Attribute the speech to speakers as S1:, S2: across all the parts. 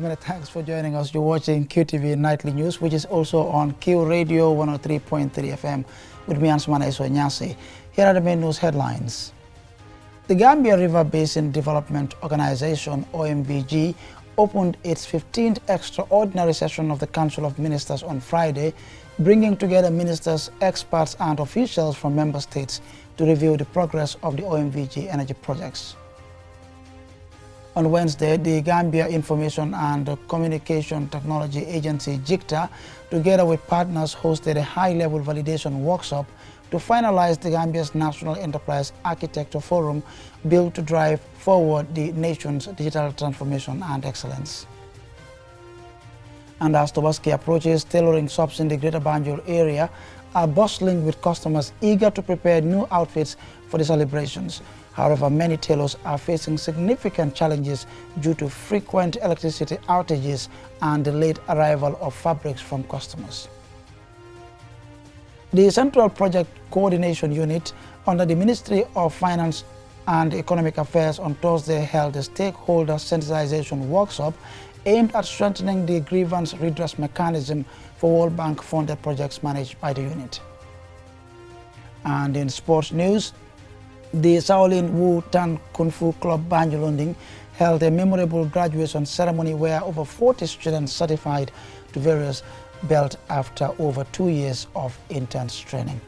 S1: Many thanks for joining us. You're watching Qtv Nightly News, which is also on Q Radio 103.3 FM. With me, Ansumana Isonyasi. Here are the main news headlines. The Gambia River Basin Development Organization, OMVG, opened its 15th extraordinary session of the Council of Ministers on Friday, bringing together ministers, experts and officials from member states to review the progress of the OMVG energy projects. On Wednesday, the Gambia Information and Communication Technology Agency, GICTA, together with partners, hosted a high-level validation workshop to finalize the Gambia's National Enterprise Architecture Forum, built to drive forward the nation's digital transformation and excellence. And as Tobaski approaches, tailoring shops in the Greater Banjul area are bustling with customers eager to prepare new outfits for the celebrations. However, many tailors are facing significant challenges due to frequent electricity outages and the late arrival of fabrics from customers. The Central Project Coordination Unit under the Ministry of Finance and Economic Affairs on Thursday held a stakeholder sensitization workshop aimed at strengthening the grievance redress mechanism for World Bank funded projects managed by the unit. And in sports news, the Shaolin Wu Tan Kung Fu Club Banjulunding held a memorable graduation ceremony where over 40 students certified to various belts after over 2 years of intense training.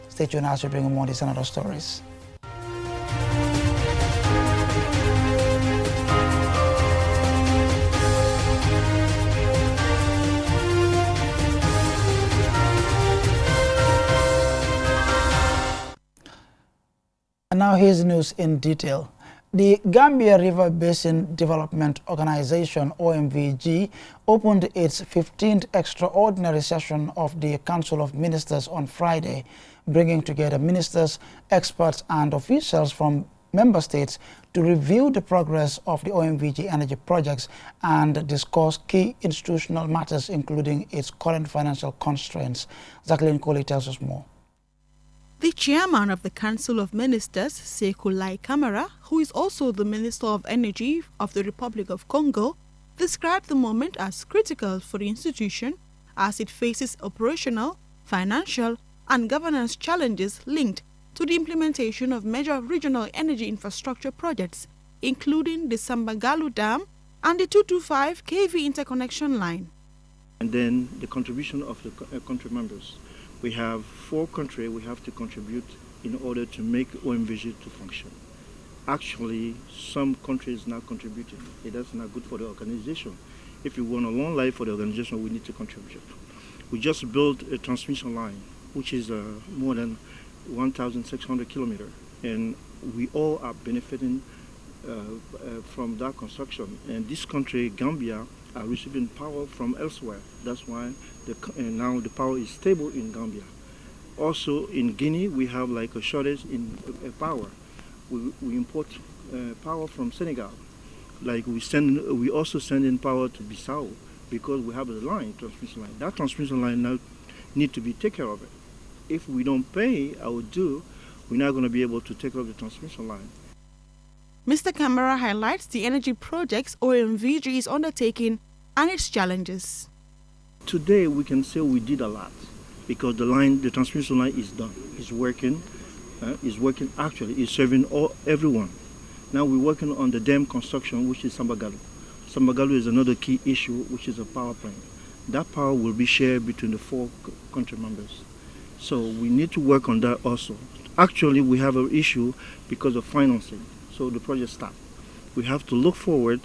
S1: Stay tuned as we bring more these and other stories. And now here's the news in detail. The Gambia River Basin Development Organization, OMVG, opened its 15th extraordinary session of the Council of Ministers on Friday, bringing together ministers, experts and officials from member states to review the progress of the OMVG energy projects and discuss key institutional matters, including its current financial constraints. Jacqueline Coley tells us more.
S2: The chairman of the Council of Ministers, Sekou Lai Camara, who is also the Minister of Energy of the Republic of Congo, described the moment as critical for the institution as it faces operational, financial and governance challenges linked to the implementation of major regional energy infrastructure projects, including the Sambagalu Dam and the 225 kV interconnection line.
S3: And then the contribution of the country members. We have 4 countries we have to contribute in order to make OMVG to function. Actually, some countries not contributing. That's not good for the organization. If we want a long life for the organization, we need to contribute. We just built a transmission line, which is more than 1,600 kilometers, and we all are benefiting from that construction. And this country, Gambia, are receiving power from elsewhere. That's why now the power is stable in Gambia. Also in Guinea, we have like a shortage in power. We import power from Senegal. Like we also send in power to Bissau because we have a transmission line. That transmission line now need to be taken care of. If we don't pay our due, we're not going to be able to take care of the transmission line.
S2: Mr. Camara highlights the energy projects OMVG is undertaking and its challenges.
S3: Today we can say we did a lot because the transmission line is done. It's working. Actually. It's serving everyone. Now we're working on the dam construction, which is Sambagalu. Sambagalu is another key issue, which is a power plant. That power will be shared between the 4 country members. So we need to work on that also. Actually, we have an issue because of financing. So the project stopped. We have to look forward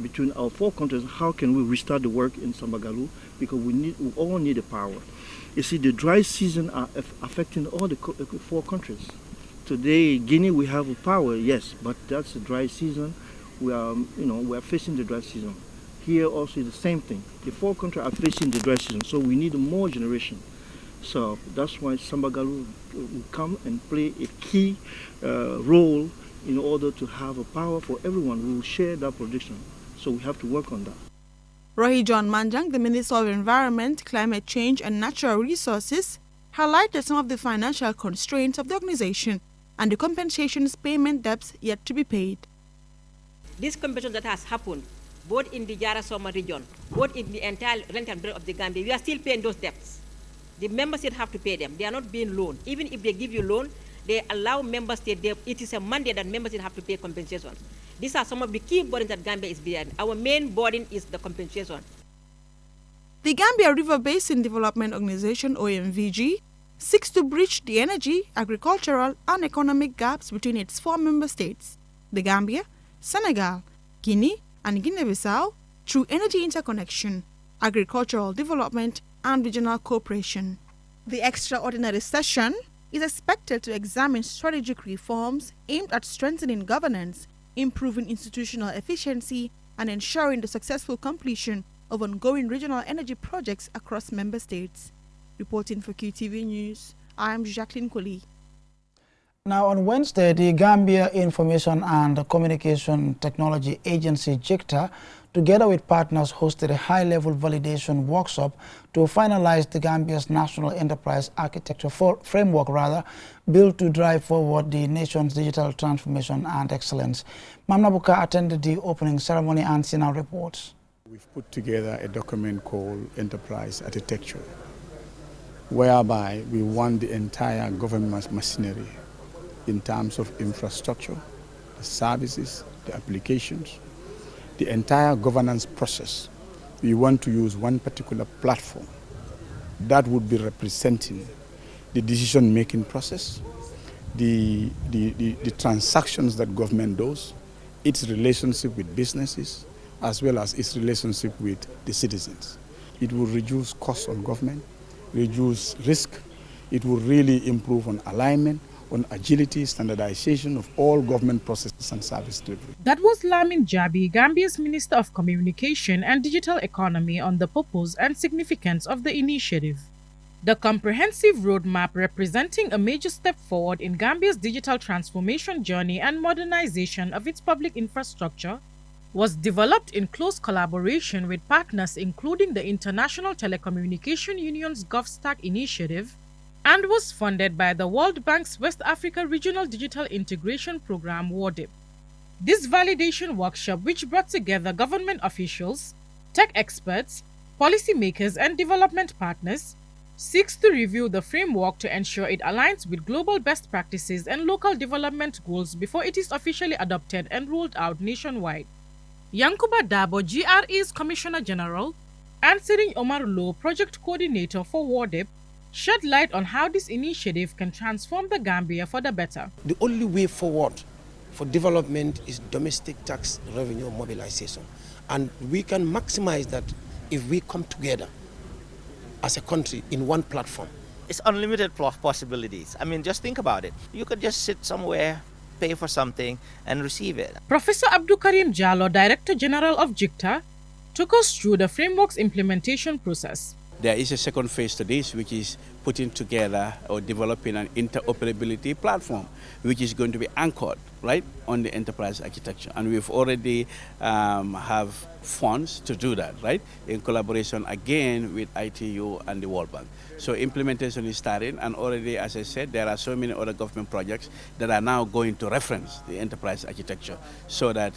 S3: between our 4 countries. How can we restart the work in Sambagalu? Because we all need the power. You see, the dry season are affecting all the 4 countries. Today, Guinea, we have power, yes, but that's the dry season. We are facing the dry season. Here also the same thing. The 4 countries are facing the dry season, so we need more generation. So that's why Sambagalu will come and play a key role in order to have a power for everyone who will share that production. So we have to work on that.
S2: Rohi John Manjang, the Minister of Environment, Climate Change and Natural Resources, highlighted some of the financial constraints of the organization and the compensations payment debts yet to be paid.
S4: This compensation that has happened both in the Jarasoma region, both in the entire rent and bread of the Gambia, we are still paying those debts. The member states have to pay them. They are not being loaned. Even if they give you loan, they allow member states, it is a mandate that member states have to pay compensations. These are some of the key burdens that Gambia is bearing. Our main burden is the compensation.
S2: The Gambia River Basin Development Organization, OMVG, seeks to bridge the energy, agricultural, and economic gaps between its 4 member states, the Gambia, Senegal, Guinea, and Guinea-Bissau, through energy interconnection, agricultural development, and regional cooperation. The extraordinary session is expected to examine strategic reforms aimed at strengthening governance, improving institutional efficiency, and ensuring the successful completion of ongoing regional energy projects across member states. Reporting for QTV News, I am Jacqueline Koli.
S1: Now, on Wednesday, the Gambia Information and Communication Technology Agency, GICTA, together with partners, hosted a high-level validation workshop to finalize the Gambia's National Enterprise Architecture Framework, built to drive forward the nation's digital transformation and excellence. Mamnabuka attended the opening ceremony and Sina reports.
S5: We've put together a document called Enterprise Architecture, whereby we want the entire government machinery in terms of infrastructure, the services, the applications, the entire governance process. We want to use one particular platform that would be representing the decision-making process, the transactions that government does, its relationship with businesses, as well as its relationship with the citizens. It will reduce costs on government, reduce risk. It will really improve on alignment, on agility, standardization of all government processes and service delivery.
S6: That was Lamin Jabi, Gambia's Minister of Communication and Digital Economy, on the purpose and significance of the initiative. The comprehensive roadmap, representing a major step forward in Gambia's digital transformation journey and modernization of its public infrastructure, was developed in close collaboration with partners including the International Telecommunication Union's GovStack initiative, and was funded by the World Bank's West Africa Regional Digital Integration Program, WARDIP. This validation workshop, which brought together government officials, tech experts, policymakers, and development partners, seeks to review the framework to ensure it aligns with global best practices and local development goals before it is officially adopted and rolled out nationwide. Yankuba Dabo, GRE's Commissioner General, and Sirin Omar Lo, Project Coordinator for WARDIP, shed light on how this initiative can transform the Gambia for the better.
S7: The only way forward for development is domestic tax revenue mobilization. And we can maximize that if we come together as a country in one platform.
S8: It's unlimited possibilities. I mean, just think about it. You could just sit somewhere, pay for something, and receive it.
S6: Professor Abdul Karim Jallo, Director General of GICTA, took us through the framework's implementation process.
S9: There is a second phase to this, which is putting together or developing an interoperability platform, which is going to be anchored, right, on the enterprise architecture. And we've already have funds to do that, right, in collaboration again with ITU and the World Bank. So implementation is starting, and already, as I said, there are so many other government projects that are now going to reference the enterprise architecture so that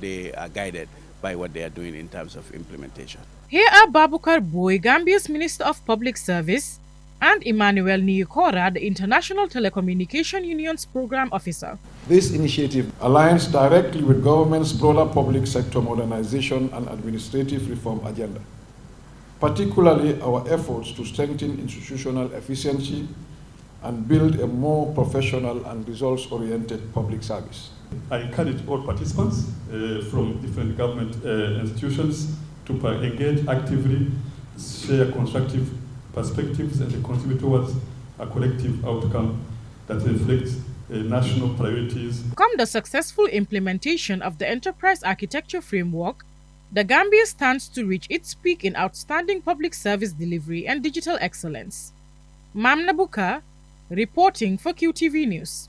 S9: they are guided by what they are doing in terms of implementation.
S6: Here are Babukar Boy, Gambia's Minister of Public Service, and Emmanuel Niyukora, the International Telecommunication Union's Program Officer.
S10: This initiative aligns directly with government's broader public sector modernization and administrative reform agenda, particularly our efforts to strengthen institutional efficiency and build a more professional and results-oriented public service.
S11: I encourage all participants from different government institutions to engage actively, share constructive perspectives, and contribute towards a collective outcome that reflects national priorities.
S6: Come the successful implementation of the Enterprise Architecture Framework, the Gambia stands to reach its peak in outstanding public service delivery and digital excellence. Mam Nabuka, reporting for QTV News.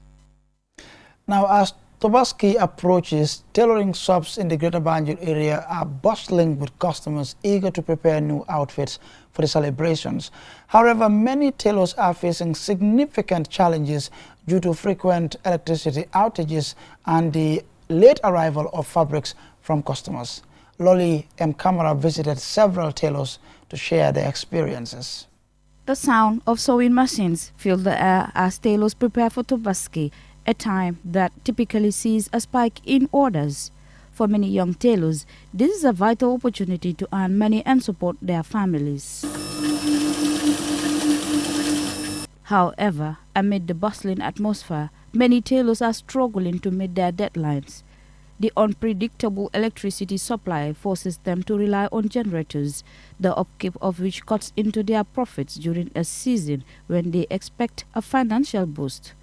S1: Now, as Tobaski approaches, tailoring shops in the Greater Banjul area are bustling with customers eager to prepare new outfits for the celebrations. However, many tailors are facing significant challenges due to frequent electricity outages and the late arrival of fabrics from customers. Lolly M. Camara visited several tailors to share their experiences.
S12: The sound of sewing machines filled the air as tailors prepare for Tobaski, a time that typically sees a spike in orders. For many young tailors, this is a vital opportunity to earn money and support their families. However, amid the bustling atmosphere, many tailors are struggling to meet their deadlines. The unpredictable electricity supply forces them to rely on generators, the upkeep of which cuts into their profits during a season when they expect a financial boost.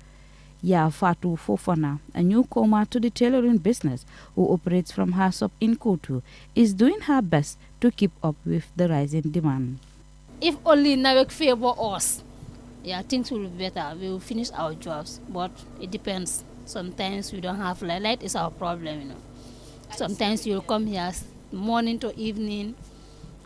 S12: Ya Fatu Fofana, a newcomer to the tailoring business who operates from her shop in Kutu, is doing her best to keep up with the rising demand.
S13: If only Nawek favor us, yeah, things will be better. We will finish our jobs, but it depends. Sometimes we don't have light. Light is our problem, you know. Sometimes you'll come here morning to evening.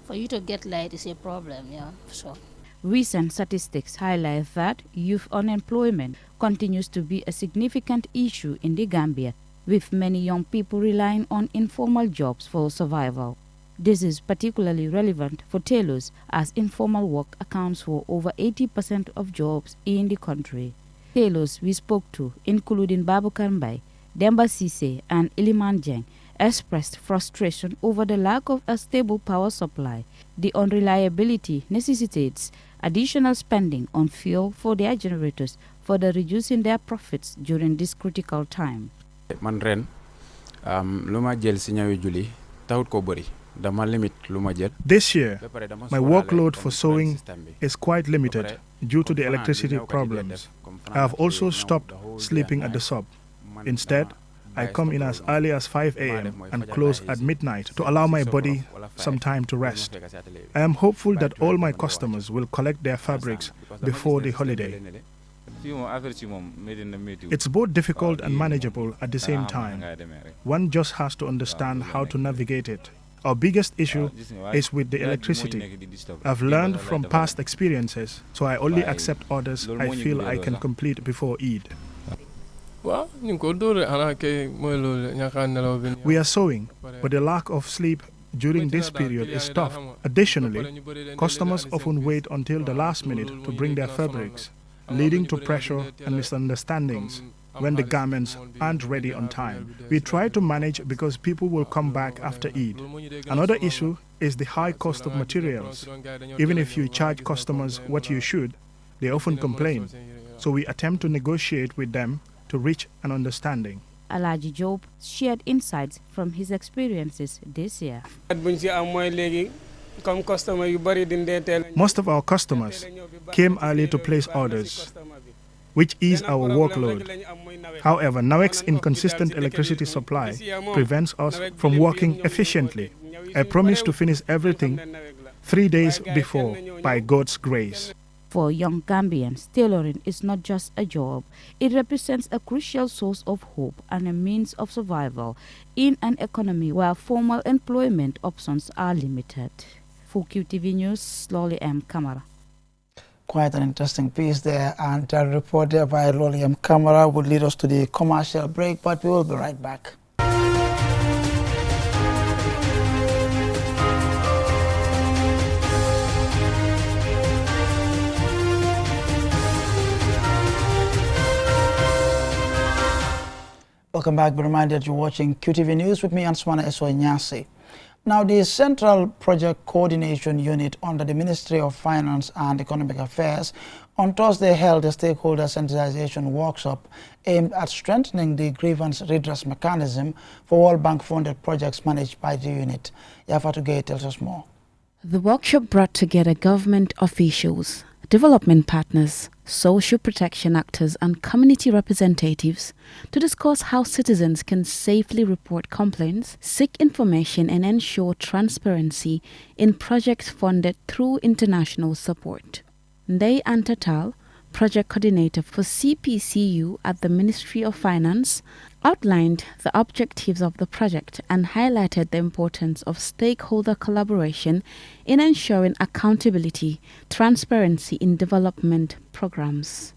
S13: For you to get light is a problem, yeah, for sure.
S12: Recent statistics highlight that youth unemployment continues to be a significant issue in the Gambia, with many young people relying on informal jobs for survival. This is particularly relevant for tailors, as informal work accounts for over 80% of jobs in the country. Tailors we spoke to, including Babu Kanbai, Demba Sise, and Iliman Jeng, expressed frustration over the lack of a stable power supply. The unreliability necessitates additional spending on fuel for their generators, further reducing their profits during this critical time.
S14: Man ren luma jël si ñawi juli tawut ko bari.
S15: This year, my workload for sewing is quite limited due to the electricity problems. I have also stopped sleeping at the shop. Instead, I come in as early as 5 a.m. and close at midnight to allow my body some time to rest. I am hopeful that all my customers will collect their fabrics before the holiday. It's both difficult and manageable at the same time. One just has to understand how to navigate it. Our biggest issue is with the electricity. I've learned from past experiences, so I only accept orders I feel I can complete before Eid. We are sewing, but the lack of sleep during this period is tough. Additionally, customers often wait until the last minute to bring their fabrics, leading to pressure and misunderstandings when the garments aren't ready on time. We try to manage because people will come back after Eid. Another issue is the high cost of materials. Even if you charge customers what you should, they often complain. So we attempt to negotiate with them to reach an understanding.
S12: Alaji Job shared insights from his experiences this year.
S15: Most of our customers came early to place orders, which ease our workload. However, NAWEC's inconsistent electricity supply prevents us from working efficiently. I promise to finish everything 3 days before, by God's grace.
S12: For young Gambians, tailoring is not just a job. It represents a crucial source of hope and a means of survival in an economy where formal employment options are limited. For QTV News, Lolly M. Camara.
S1: Quite an interesting piece there, and a report there by Lolly M. Camara would lead us to the commercial break, but we will be right back. Welcome back. Be reminded you're watching QTV News with me, Answana Nyasi. Now, the Central Project Coordination Unit under the Ministry of Finance and Economic Affairs on Thursday held a stakeholder sensitization workshop aimed at strengthening the grievance redress mechanism for World Bank-funded projects managed by the unit. Yafatu Gay tells us more.
S16: The workshop brought together government officials, development partners, social protection actors and community representatives to discuss how citizens can safely report complaints, seek information and ensure transparency in projects funded through international support. Ndai Antatal, project coordinator for CPCU at the Ministry of Finance, outlined the objectives of the project and highlighted the importance of stakeholder collaboration in ensuring accountability, transparency in development programs.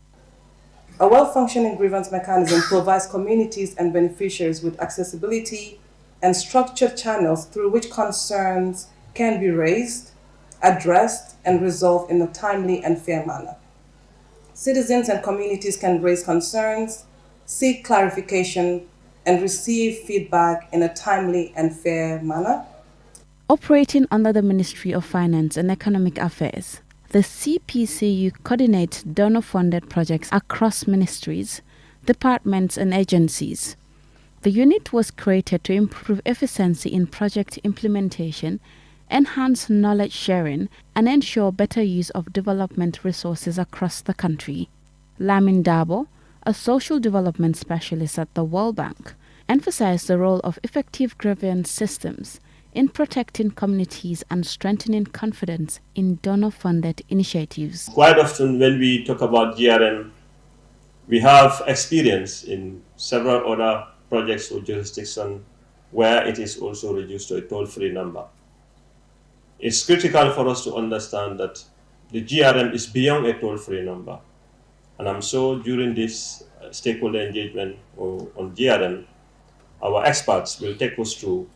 S17: A well-functioning grievance mechanism provides communities and beneficiaries with accessibility, and structured channels through which concerns can be raised, addressed, and resolved in a timely and fair manner. Citizens and communities can raise concerns, seek clarification, and receive feedback in a timely and fair manner.
S16: Operating under the Ministry of Finance and Economic Affairs, the CPCU coordinates donor-funded projects across ministries, departments, and agencies. The unit was created to improve efficiency in project implementation, enhance knowledge sharing, and ensure better use of development resources across the country. Lamin Dabo, a social development specialist at the World Bank, emphasized the role of effective grievance systems in protecting communities and strengthening confidence in donor-funded initiatives.
S18: Quite often when we talk about GRM, we have experience in several other projects or jurisdictions where it is also reduced to a toll-free number. It's critical for us to understand that the GRM is beyond a toll-free number. And I'm sure during this stakeholder engagement on GRM, our experts will take us through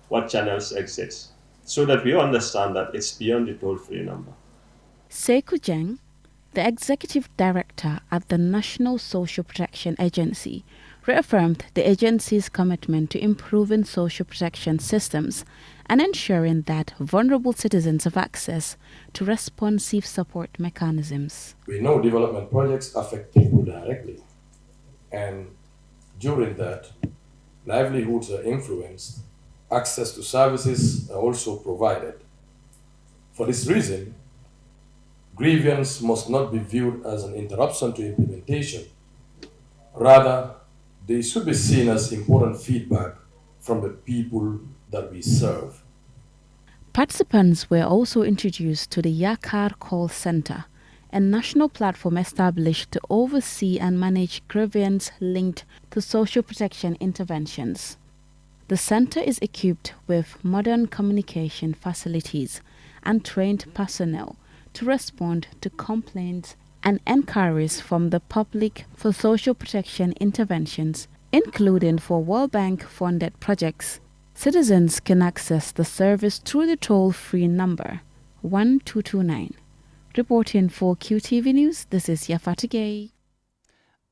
S18: what channels exist, so that we understand that it's beyond the toll-free number.
S16: Sekou Jeng, the executive director at the National Social Protection Agency, reaffirmed the agency's commitment to improving social protection systems and ensuring that vulnerable citizens have access to responsive support mechanisms.
S19: We know development projects affect people directly, and during that, livelihoods are influenced. Access to services are also provided. For this reason, grievance must not be viewed as an interruption to implementation. Rather, they should be seen as important feedback from the people that we serve.
S16: Participants were also introduced to the Yakar Call Center, a national platform established to oversee and manage grievance linked to social protection interventions. The center is equipped with modern communication facilities and trained personnel to respond to complaints and inquiries from the public for social protection interventions, including for World Bank-funded projects. Citizens can access the service through the toll-free number 1229. Reporting for QTV News, this is Yafatigay.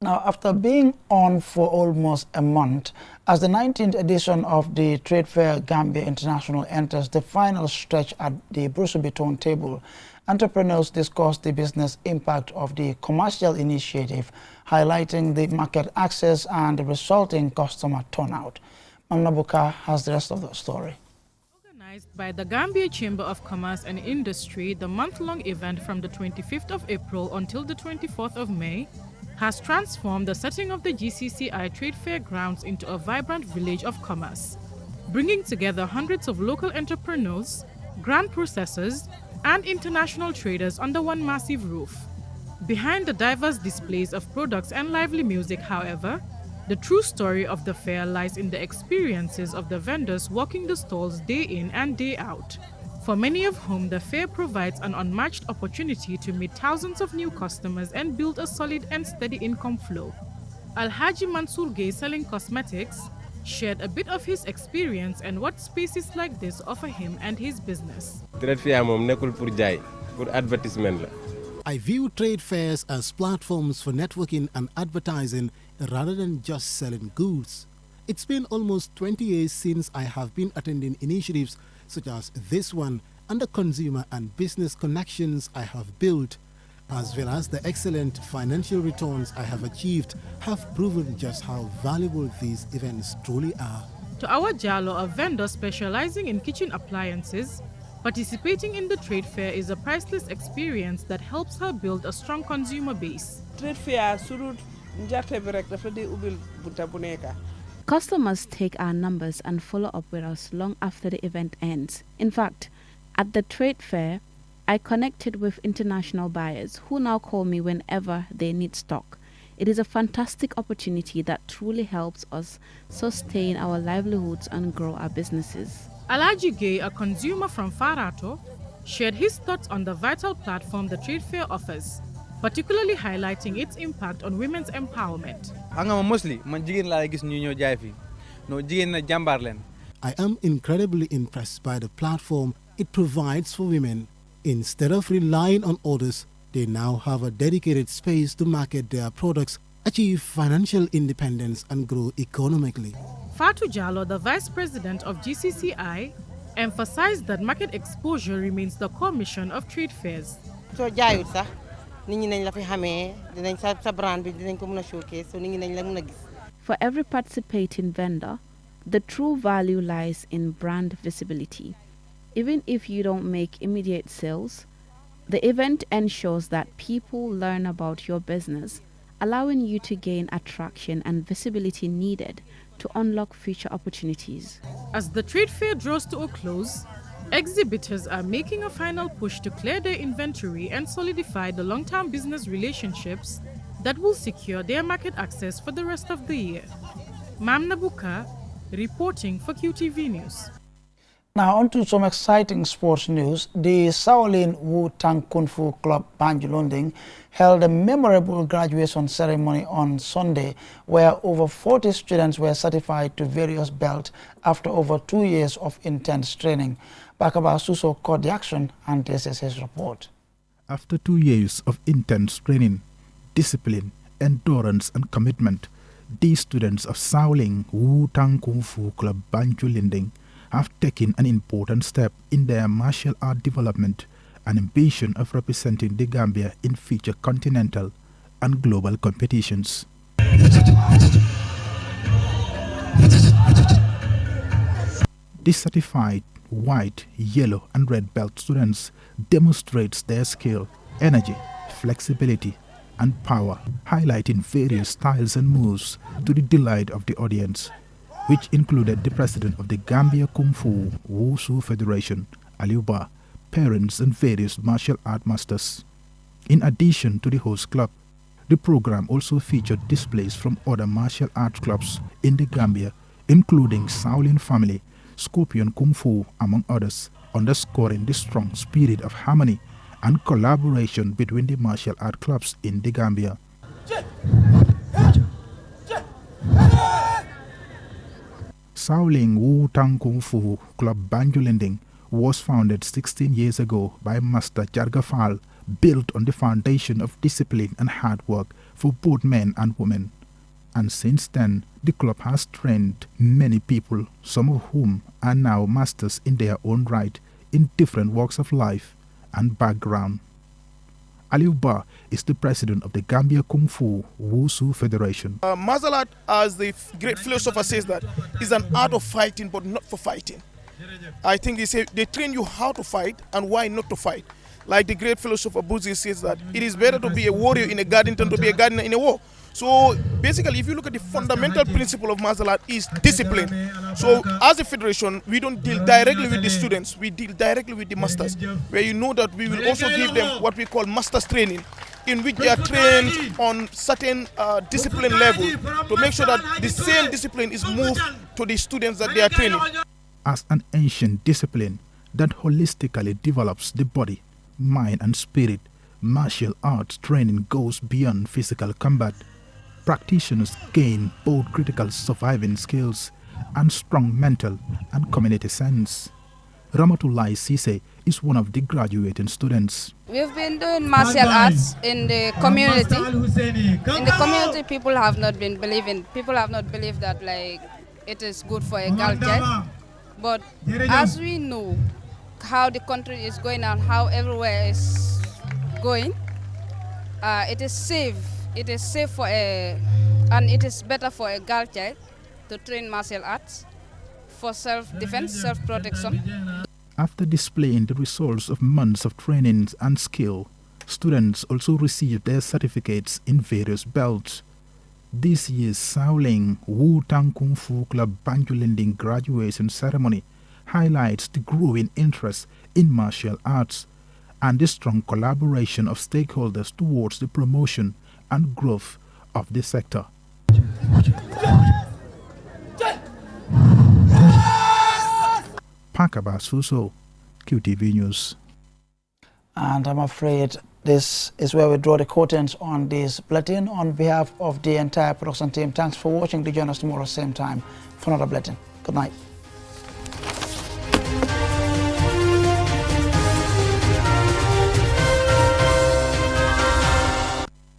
S1: Now, after being on for almost a month, as the 19th edition of the Trade Fair Gambia International enters the final stretch at the Brussels-Beton table, entrepreneurs discuss the business impact of the commercial initiative, highlighting the market access and the resulting customer turnout. Mamnabuka has the rest of the story.
S6: Organized by the Gambia Chamber of Commerce and Industry, the month-long event from the 25th of April until the 24th of May has transformed the setting of the GCCI Trade Fair grounds into a vibrant village of commerce, bringing together hundreds of local entrepreneurs, grand processors, and international traders under one massive roof. Behind the diverse displays of products and lively music, however, the true story of the fair lies in the experiences of the vendors walking the stalls day in and day out, for many of whom the fair provides an unmatched opportunity to meet thousands of new customers and build a solid and steady income flow. Alhaji Mansour Gay, selling cosmetics, shared a bit of his experience and what spaces like this offer him and his business.
S20: I view trade fairs as platforms for networking and advertising rather than just selling goods. It's been almost 20 years since I have been attending initiatives such as this one, and the consumer and business connections I have built, as well as the excellent financial returns I have achieved, have proven just how valuable these events truly are.
S6: To our Jalo, a vendor specializing in kitchen appliances, participating in the trade fair is a priceless experience that helps her build a strong consumer base.
S21: Trade fair
S16: Customers take our numbers and follow up with us long after the event ends. In fact, at the trade fair, I connected with international buyers who now call me whenever they need stock. It is a fantastic opportunity that truly helps us sustain our livelihoods and grow our businesses.
S6: Alaji Gay, a consumer from Farato, shared his thoughts on the vital platform the trade fair offers, particularly highlighting its impact on women's empowerment.
S20: I am incredibly impressed by the platform it provides for women. Instead of relying on others, they now have a dedicated space to market their products, achieve financial independence and grow economically.
S6: Fatou Jallo, the Vice President of GCCI, emphasized that market exposure remains the core mission of trade fairs.
S21: For
S16: every participating vendor, the true value lies in brand visibility. Even if you don't make immediate sales, the event ensures that people learn about your business, allowing you to gain attraction and visibility needed to unlock future opportunities.
S6: As the trade fair draws to a close, exhibitors are making a final push to clear their inventory and solidify the long-term business relationships that will secure their market access for the rest of the year. Mam Nabuka, reporting for QTV News.
S1: Now on to some exciting sports news. The Shaolin Wu Tang Kung Fu Club Banjulunding held a memorable graduation ceremony on Sunday where over 40 students were certified to various belts after over 2 years of intense training. Bakaba Suso caught the action and this is his report.
S22: After 2 years of intense training, discipline, endurance and commitment, these students of Shaolin Wu Tang Kung Fu Club Banjulunding have taken an important step in their martial art development and ambition of representing the Gambia in future continental and global competitions. These certified white, yellow and red belt students demonstrates their skill, energy, flexibility and power, highlighting various styles and moves to the delight of the audience, which included the president of the Gambia Kung Fu Wushu Federation, Aliou Ba, parents and various martial art masters. In addition to the host club, the program also featured displays from other martial arts clubs in the Gambia, including Shaolin Family, Scorpion Kung Fu, among others, underscoring the strong spirit of harmony and collaboration between the martial art clubs in the Gambia. Shaolin Wu Tang Kung Fu Club Banjulunding was founded 16 years ago by Master Jargafal, built on the foundation of discipline and hard work for both men and women. And since then, the club has trained many people, some of whom are now masters in their own right in different walks of life and background. Aliou Ba is the president of the Gambia Kung Fu Wushu Federation.
S23: Martial art, as the great philosopher says, that is an art of fighting, but not for fighting. I think they train you how to fight and why not to fight. Like the great philosopher Buzi says that it is better to be a warrior in a garden than to be a gardener in a war. So basically, if you look at the fundamental principle of martial art is discipline. So as a federation, we don't deal directly with the students, we deal directly with the masters, where you know that we will also give them what we call masters training, in which they are trained on certain discipline level to make sure that the same discipline is moved to the students that they are training.
S22: As an ancient discipline that holistically develops the body, mind and spirit, martial arts training goes beyond physical combat. Practitioners gain both critical surviving skills and strong mental and community sense. Ramatullah Sise is one of the graduating students.
S24: We've been doing martial arts in the community. In the community, people have not believed that like it is good for a girl child. But as we know how the country is going and how everywhere is going, it is safe. It is safe and it is better for a girl child to train martial arts for self-defense, self-protection.
S22: After displaying the results of months of training and skill, students also received their certificates in various belts. This year's Shaolin Wu Tang Kung Fu Club Banjulunding graduation ceremony highlights the growing interest in martial arts and the strong collaboration of stakeholders towards the promotion and growth of the sector. Pakaba Suso, QTV News.
S1: And I'm afraid this is where we draw the curtains on this bulletin. On behalf of the entire production team, thanks for watching. Do join us tomorrow same time for another bulletin. Good night.